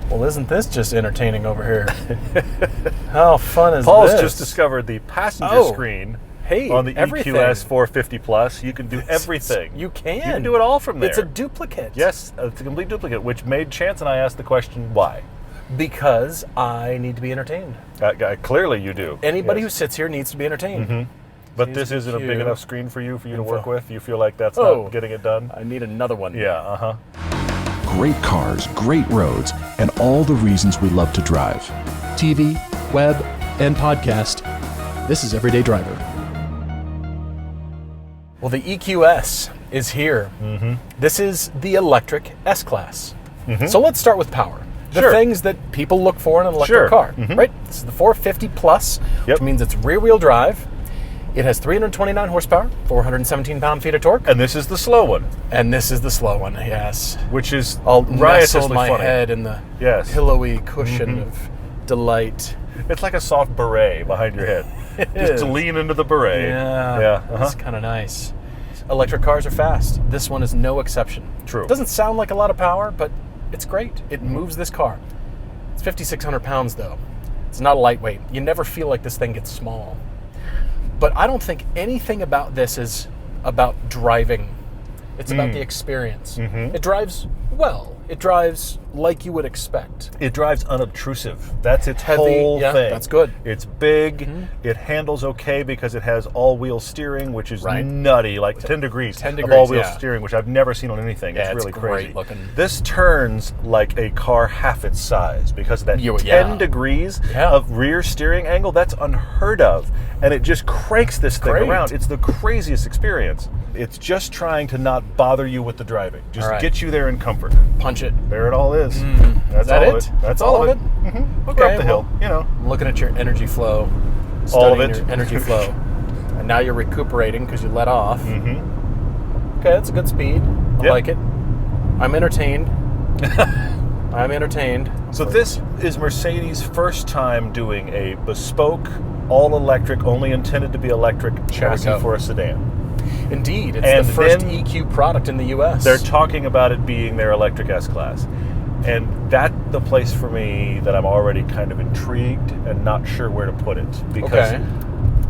Well, isn't this just entertaining over here? How fun is Paul's this? just discovered the passenger screen on the everything. EQS 450 Plus. You can do everything. You can. You can do it all from there. It's a duplicate. Yes, it's a complete duplicate, which made Chance and I ask the question, why? Because I need to be entertained. Clearly you do. Anybody who sits here needs to be entertained. Mm-hmm. But this isn't a big enough screen for you to work with? You feel like that's not getting it done? I need another one. Yeah, Great cars, great roads, and all the reasons we love to drive. TV, web, and podcast. This is Everyday Driver. Well, the EQS is here. Mm-hmm. This is the electric S-Class. Mm-hmm. So let's start with power. The things that people look for in an electric car, right? This is the 450 Plus, which means it's rear-wheel drive. It has 329 horsepower, 417 pound-feet of torque. And this is the slow one. And this is the slow one, yes. Which is I'll riotously nestle my funny. Head in the pillowy cushion of delight. It's like a soft beret behind your head. Just to lean into the beret. Yeah. It's kind of nice. Electric cars are fast. This one is no exception. True. It doesn't sound like a lot of power, but it's great. It moves this car. It's 5,600 pounds, though. It's not a lightweight. You never feel like this thing gets small. But I don't think anything about this is about driving. It's about the experience. Mm-hmm. It drives well. It drives like you would expect. It drives unobtrusive. That's its heavy, whole thing. That's good. It's big. Mm-hmm. It handles okay because it has all-wheel steering, which is nutty, like 10 degrees of all-wheel steering, which I've never seen on anything. It's really crazy. Great looking. This turns like a car half its size because of that 10 degrees of rear steering angle. That's unheard of. And it just cranks this thing around. It's the craziest experience. It's just trying to not bother you with the driving. Just get you there in comfort. Punch it. There it all is. That's all all of it. That's all of it. Mm-hmm. Okay, up the hill, you know. I'm looking at your energy flow. All of it. Your energy flow. And now you're recuperating because you let off. Mm-hmm. Okay, that's a good speed. I like it. I'm entertained. I'm entertained. So this is Mercedes' first time doing a bespoke, all-electric, only intended to be electric chassis for a sedan. Indeed. It's the first EQ product in the U.S. They're talking about it being their electric S-Class. And that's the place for me that I'm already kind of intrigued and not sure where to put it. Because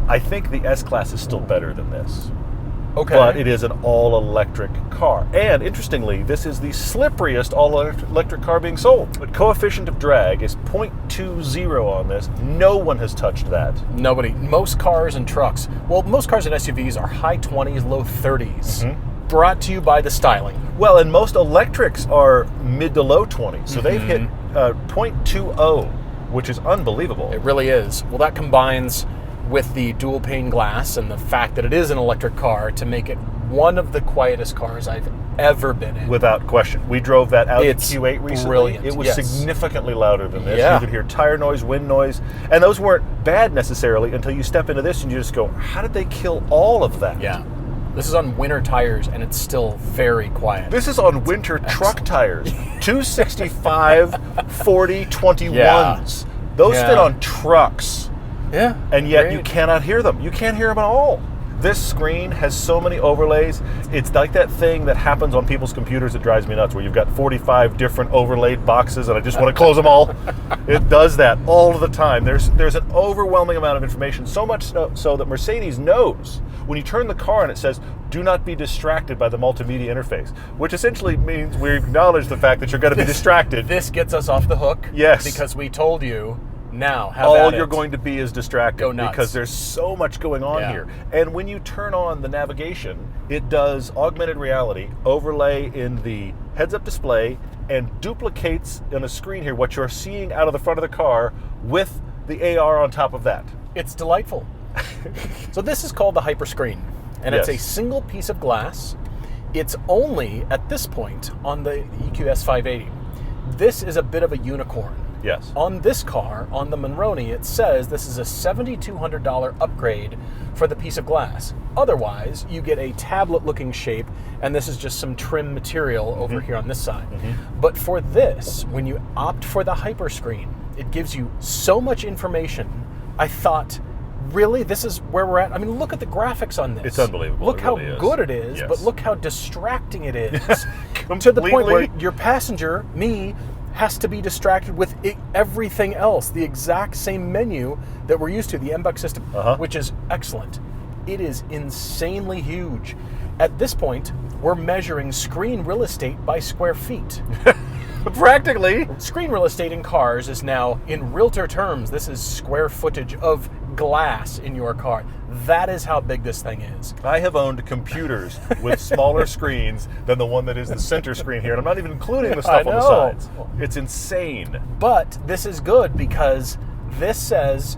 I think the S-Class is still better than this. Okay. But it is an all-electric car. And interestingly, this is the slipperiest all-electric car being sold. But coefficient of drag is 0.20 on this. No one has touched that. Nobody. Most cars and trucks, most cars and SUVs are high 20s, low 30s. Mm-hmm. Brought to you by the styling. Well, and most electrics are mid to low 20s. So they've hit 0.20, which is unbelievable. It really is. Well, that combines with the dual pane glass and the fact that it is an electric car to make it one of the quietest cars I've ever been in. Without question. We drove that out in Q8 recently. Brilliant. It was significantly louder than this. Yeah. You could hear tire noise, wind noise, and those weren't bad necessarily until you step into this and you just go, how did they kill all of that? Yeah. This is on winter tires and it's still very quiet. This is on winter truck tires. 265 40 21s. Yeah. Those fit on trucks. Yeah. And yet you cannot hear them. You can't hear them at all. This screen has so many overlays. It's like that thing that happens on people's computers that drives me nuts, where you've got 45 different overlaid boxes and I just want to close them all. It does that all of the time. There's an overwhelming amount of information, so much so that Mercedes knows when you turn the car on, it says, do not be distracted by the multimedia interface, which essentially means we acknowledge the fact that you're going to be distracted. This gets us off the hook. Yes. Because we told you, now, have all at you're it. Going to be is distracted. Go nuts. Because there's so much going on here. And when you turn on the navigation, it does augmented reality, overlay in the heads-up display, and duplicates on a screen here what you're seeing out of the front of the car with the AR on top of that. It's delightful. So this is called the Hyperscreen, and it's a single piece of glass. It's only, at this point, on the EQS 580. This is a bit of a unicorn. Yes. On this car, on the Monroney, it says this is a $7,200 upgrade for the piece of glass. Otherwise, you get a tablet-looking shape, and this is just some trim material over here on this side. Mm-hmm. But for this, when you opt for the Hyperscreen, it gives you so much information. I thought, really, this is where we're at? I mean, look at the graphics on this. It's unbelievable. Look how good it is, but look how distracting it is. To the point where your passenger, me, has to be distracted with everything else, the exact same menu that we're used to, the MBUX system, which is excellent. It is insanely huge. At this point, we're measuring screen real estate by square feet. Practically. Screen real estate in cars is now, in realtor terms, this is square footage of glass in your car. That is how big this thing is. I have owned computers with smaller screens than the one that is the center screen here, and I'm not even including the stuff on the sides. It's insane. But this is good because this says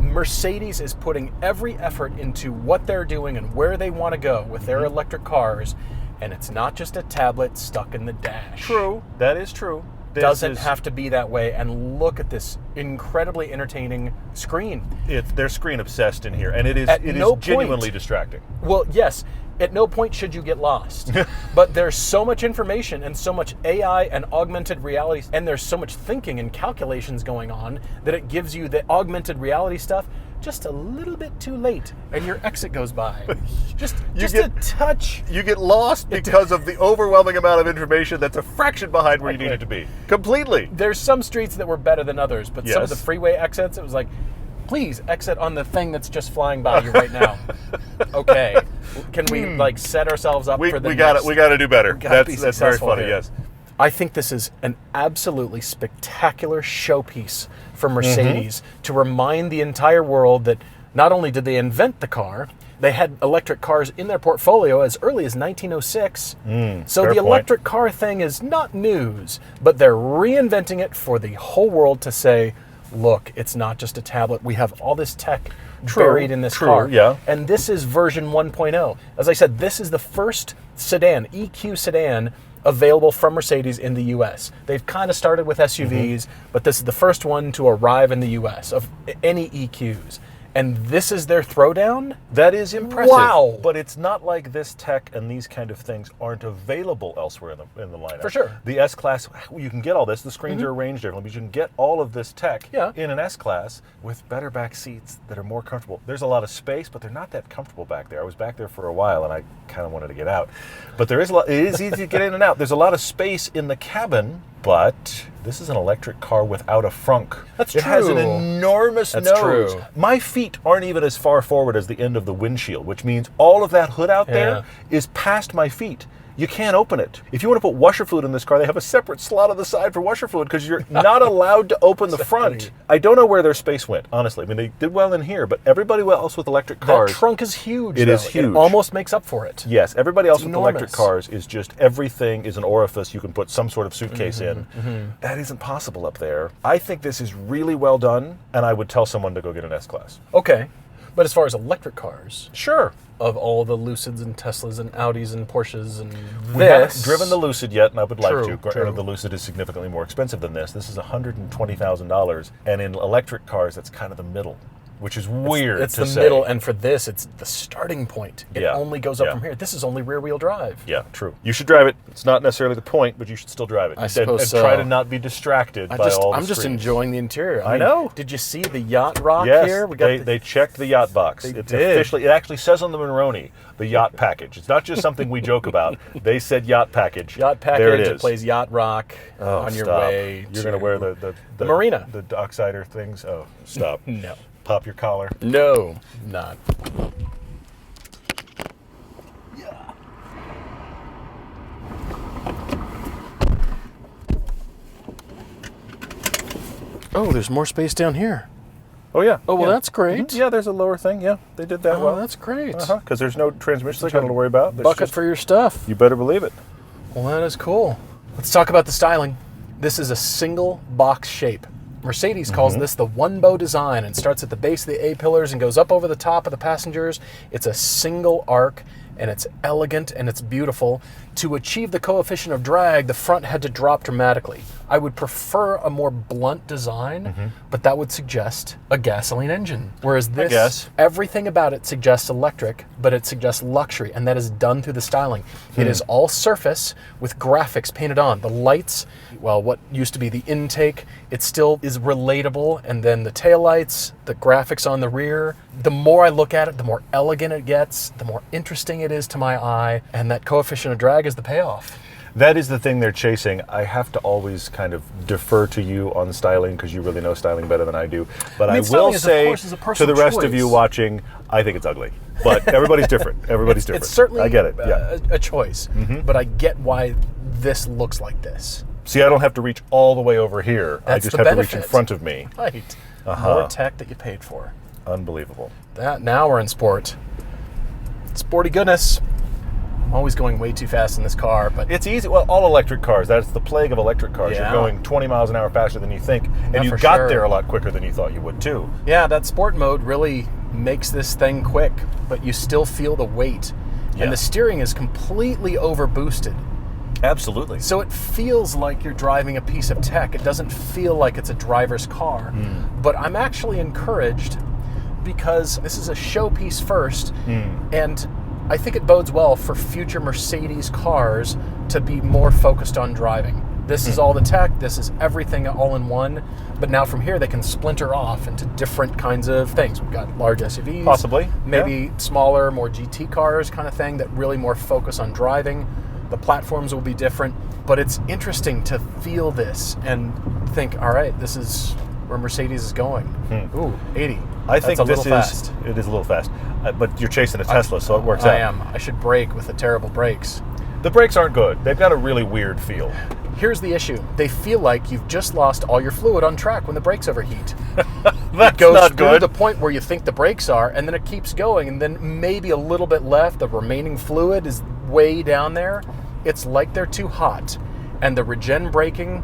Mercedes is putting every effort into what they're doing and where they want to go with their electric cars, and it's not just a tablet stuck in the dash. True. That is true. Doesn't have to be that way. And look at this incredibly entertaining screen. They're screen obsessed in here, and it is genuinely distracting. Well, yes. At no point should you get lost. But there's so much information and so much AI and augmented reality, and there's so much thinking and calculations going on that it gives you the augmented reality stuff just a little bit too late, and your exit goes by. Just a touch. You get lost because of the overwhelming amount of information that's a fraction behind where you need it to be. Completely. There's some streets that were better than others, but some of the freeway exits, it was like, please exit on the thing that's just flying by you right now. Okay. Can we set ourselves up for the next? We got to do better. That's very funny. Here. Yes. I think this is an absolutely spectacular showpiece for Mercedes to remind the entire world that not only did they invent the car, they had electric cars in their portfolio as early as 1906. So the electric car thing is not news, but they're reinventing it for the whole world to say, look, it's not just a tablet. We have all this tech buried in this car. Yeah. And this is version 1.0. As I said, this is the first sedan, EQ sedan, available from Mercedes in the U.S. They've kind of started with SUVs, but this is the first one to arrive in the U.S. of any EQs. And this is their throwdown? That is impressive. Wow. But it's not like this tech and these kind of things aren't available elsewhere in the lineup. For sure. The S-Class, you can get all this. The screens are arranged differently, but you can get all of this tech in an S-Class with better back seats that are more comfortable. There's a lot of space, but they're not that comfortable back there. I was back there for a while, and I kind of wanted to get out. But there is a lot. It is easy to get in and out. There's a lot of space in the cabin, but this is an electric car without a frunk. That's true. It has an enormous nose. True. My feet aren't even as far forward as the end of the windshield, which means all of that hood out there is past my feet. You can't open it. If you want to put washer fluid in this car, they have a separate slot on the side for washer fluid because you're not allowed to open the front. I don't know where their space went, honestly. I mean, they did well in here, but everybody else with electric cars... That trunk is huge, It is huge. It almost makes up for it. Yes, everybody else with enormous. electric cars is just everything is an orifice you can put some sort of suitcase in. That isn't possible up there. I think this is really well done, and I would tell someone to go get an S-Class. Okay. But as far as electric cars... Sure. Of all the Lucids and Teslas and Audis and Porsches and We haven't driven the Lucid yet, and I would like to. True. The Lucid is significantly more expensive than this. This is $120,000, and in electric cars, that's kind of the middle, which is weird It's to the say. middle, and for this, it's the starting point. It Yeah. only goes up from here. This is only rear-wheel drive. Yeah, true. You should drive it. It's not necessarily the point, but you should still drive it. I suppose and so. try to not be distracted by all the I'm just screens. enjoying the interior. I know. Did you see the yacht rock Yes, here? they checked the yacht box. They It's did. officially. It actually says on the Monroney, the yacht package. It's not just something we joke about. They said yacht package. Yacht package. There it is. It plays yacht rock on your Stop. way. You're going to wear the marina. the Docksider things. Oh, stop. No. Pop your collar. No, not. Oh, there's more space down here. Oh yeah. Oh, well, yeah. that's great. Mhm. Yeah, there's a lower thing. Yeah, they did that well. Oh, that's great. Because there's no transmission channel to worry about. There's Bucket just- for your stuff. You better believe it. Well, that is cool. Let's talk about the styling. This is a single box shape. Mercedes calls this the one-bow design and starts at the base of the A-pillars and goes up over the top of the passengers. It's a single arc, and it's elegant and it's beautiful. To achieve the coefficient of drag, the front had to drop dramatically. I would prefer a more blunt design, but that would suggest a gasoline engine. Whereas this, everything about it suggests electric, but it suggests luxury, and that is done through the styling. It is all surface with graphics painted on. The lights, well, what used to be the intake, it still is relatable, and then the taillights, the graphics on the rear. The more I look at it, the more elegant it gets, the more interesting it is to my eye, and that coefficient of drag is the payoff. That is the thing they're chasing. I have to always kind of defer to you on styling because you really know styling better than I do. But I will say to the rest of you watching, I think it's ugly. But everybody's different. Everybody's different. It's certainly I get it. Yeah. a choice, but I get why this looks like this. See, I don't have to reach all the way over here. I just have to reach in front of me. Right. More tech that you paid for. Unbelievable. Now we're in sport. Sporty goodness. I'm always going way too fast in this car, but it's easy. Well, all electric cars. That's the plague of electric cars. Yeah. You're going 20 miles an hour faster than you think, and you got there a lot quicker than you thought you would too. Yeah, that sport mode really makes this thing quick, but you still feel the weight. Yeah. And the steering is completely overboosted. Absolutely. So it feels like you're driving a piece of tech. It doesn't feel like it's a driver's car. But I'm actually encouraged because this is a showpiece first, and I think it bodes well for future Mercedes cars to be more focused on driving. This is all the tech, this is everything all in one, but now from here they can splinter off into different kinds of things. We've got large SUVs, possibly, maybe smaller, more GT cars kind of thing that really more focus on driving. The platforms will be different, but it's interesting to feel this and think, all right, this is where Mercedes is going. Ooh, 80. I think That's this fast. It is a little fast, but you're chasing a Tesla, so it works out. I am. I should brake with the terrible brakes. The brakes aren't good. They've got a really weird feel. Here's the issue. They feel like you've just lost all your fluid on track when the brakes overheat. That's it goes not through good. the point where you think the brakes are, and then it keeps going, and then maybe a little bit left. The remaining fluid is way down there. It's like they're too hot. And the regen braking,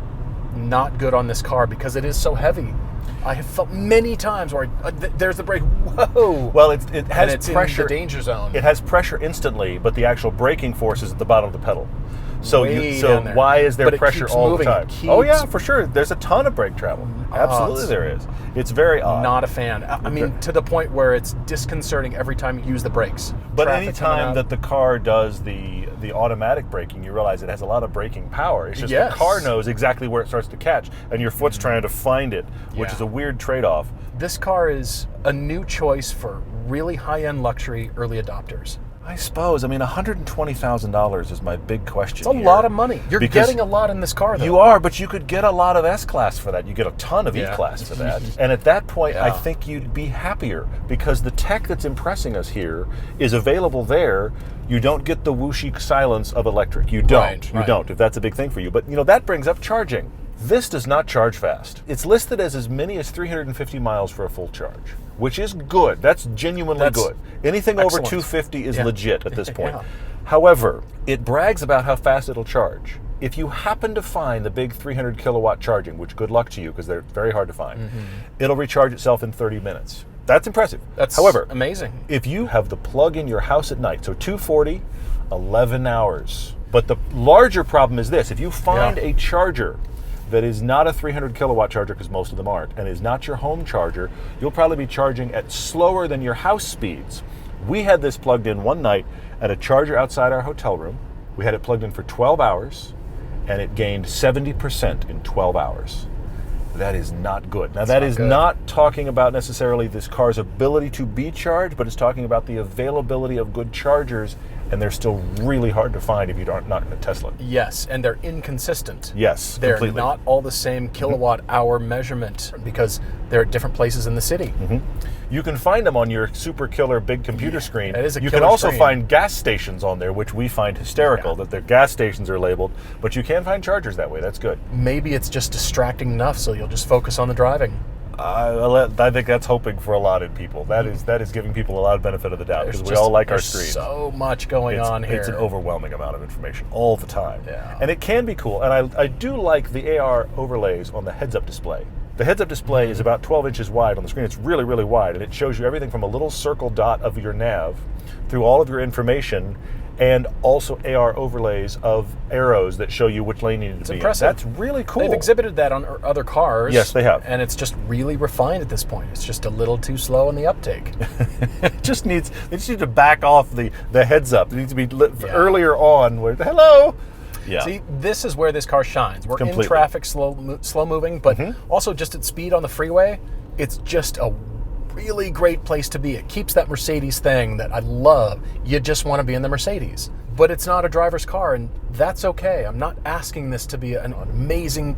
not good on this car because it is so heavy. I have felt many times where there's the brake. Whoa! Well, it has it's pressure. in the danger zone. It has pressure instantly, but the actual braking force is at the bottom of the pedal. So Way down there. why is there But it pressure keeps all moving. the time? It Oh yeah, keeps- for sure. There's a ton of brake travel. Absolutely, it's there is. It's very odd. Not a fan. I mean, to the point where it's disconcerting every time you use the brakes. But Traffic any coming time out. that the car does the automatic braking, you realize it has a lot of braking power. It's just Yes. the car knows exactly where it starts to catch, and your foot's trying to find it, which Yeah. is a weird trade-off. This car is a new choice for really high-end luxury early adopters. I suppose. I mean, $120,000 is my big question. It's a lot of money. You're Because getting a lot in this car, though. You are, but you could get a lot of S-Class for that. You get a ton of Yeah. E-Class for that. And at that point, I Yeah. think you'd be happier because the tech that's impressing us here is available there. You don't get the whooshy silence of electric. You don't. Right, You right. don't, if that's a big thing for you. But, that brings up charging. This does not charge fast. It's listed as many as 350 miles for a full charge, which is good. That's genuinely That's good. Anything over excellent. 250 is Yeah. legit at this point. Yeah. However, it brags about how fast it'll charge. If you happen to find the big 300 kilowatt charging, which good luck to you because they're very hard to find, it'll recharge itself in 30 minutes. That's impressive. That's However, amazing. if you have the plug in your house at night, so 240, 11 hours. But the larger problem is this. If you find a charger that is not a 300 kilowatt charger, because most of them aren't, and is not your home charger, you'll probably be charging at slower than your house speeds. We had this plugged in one night at a charger outside our hotel room. We had it plugged in for 12 hours, and it gained 70% in 12 hours. That is not good. Now, that is not talking about necessarily this car's ability to be charged, but it's talking about the availability of good chargers, and they're still really hard to find if you're not in a Tesla. Yes, and they're inconsistent. Yes, They're completely. not all the same kilowatt hour measurement because they're at different places in the city. You can find them on your super killer big computer screen. that is a You can killer also screen. find gas stations on there, which we find hysterical that their gas stations are labeled, but you can find chargers that way. That's good. Maybe it's just distracting enough so you'll just focus on the driving. I think that's hoping for a lot in people. That is giving people a lot of benefit of the doubt because we all like our screens. So much going on here. It's an overwhelming amount of information all the time. Yeah. And it can be cool. And I do like the AR overlays on the heads-up display. The heads-up display is about 12 inches wide on the screen. It's really, really wide, and it shows you everything from a little circle dot of your nav through all of your information, and also AR overlays of arrows that show you which lane you need to be impressive. in. That's really cool. They've exhibited that on other cars. Yes, they have. And it's just really refined at this point. It's just a little too slow in the uptake. They just need to back off the heads-up. It needs to be lit earlier on. Where hello. Yeah. See, this is where this car shines. We're Completely. in traffic, slow moving, but also just at speed on the freeway, it's just a really great place to be. It keeps that Mercedes thing that I love. You just want to be in the Mercedes. but it's not a driver's car, and that's okay. I'm not asking this to be an amazing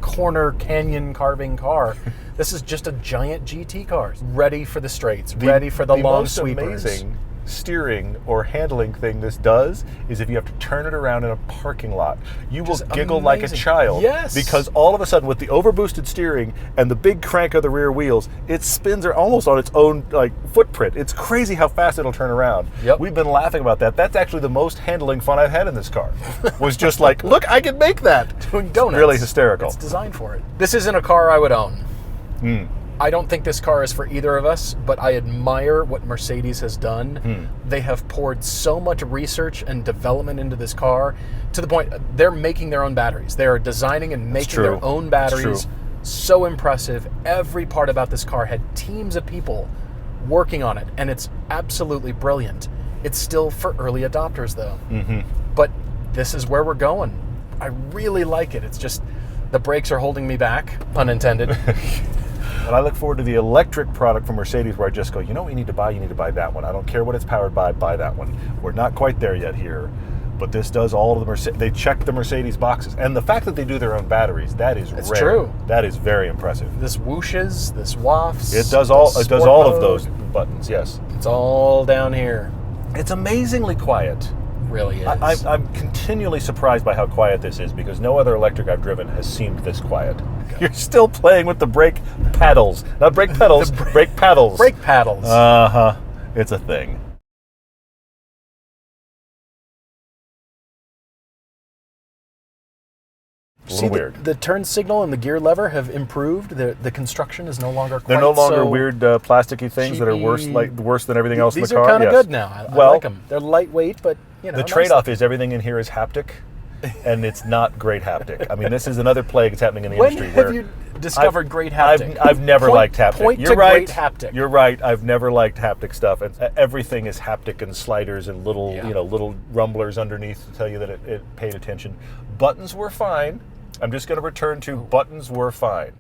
corner canyon carving car. This is just a giant GT car, ready for the straights, ready for the long sweepers. The most amazing steering or handling thing this does is if you have to turn it around in a parking lot, you will giggle like a child. Yes. Because all of a sudden, with the overboosted steering and the big crank of the rear wheels, it spins almost on its own footprint. It's crazy how fast it'll turn around. Yep. We've been laughing about that. That's actually the most handling fun I've had in this car. Was just like, look, I can make that. Doing donuts. It's really hysterical. It's designed for it. This isn't a car I would own. I don't think this car is for either of us, but I admire what Mercedes has done. They have poured so much research and development into this car to the point they're making their own batteries. They are designing and making their own batteries. So impressive. Every part about this car had teams of people working on it, and it's absolutely brilliant. It's still for early adopters, though. But this is where we're going. I really like it. It's just the brakes are holding me back, pun intended. And I look forward to the electric product from Mercedes where I just go, you know what you need to buy? You need to buy that one. I don't care what it's powered by, buy that one. We're not quite there yet here, but this does all of the they check the Mercedes boxes. And the fact that they do their own batteries, that is It's rare. true. That is very impressive. This whooshes, this wafts. It does all of mode. those buttons, yes. It's all down here. It's amazingly quiet. Really is. I'm continually surprised by how quiet this is because no other electric I've driven has seemed this quiet. You're still playing with the brake paddles. Not brake pedals, brake paddles. Brake paddles. Uh-huh. It's a thing. A little weird. The turn signal and the gear lever have improved. The construction is no longer quite They're no longer so weird plasticky things that are worse than everything else in the car. These are kind of Yes. good now. I like them. They're lightweight, but the nice. trade-off is everything in here is haptic, and it's not great haptic. I mean, this is another plague that's happening in the industry. When have you discovered great haptic? I've never liked haptic. Point You're to right. great haptic. You're right. I've never liked haptic stuff, and everything is haptic and sliders and little, little rumblers underneath to tell you that it paid attention. Buttons were fine. I'm just going to return to buttons were fine.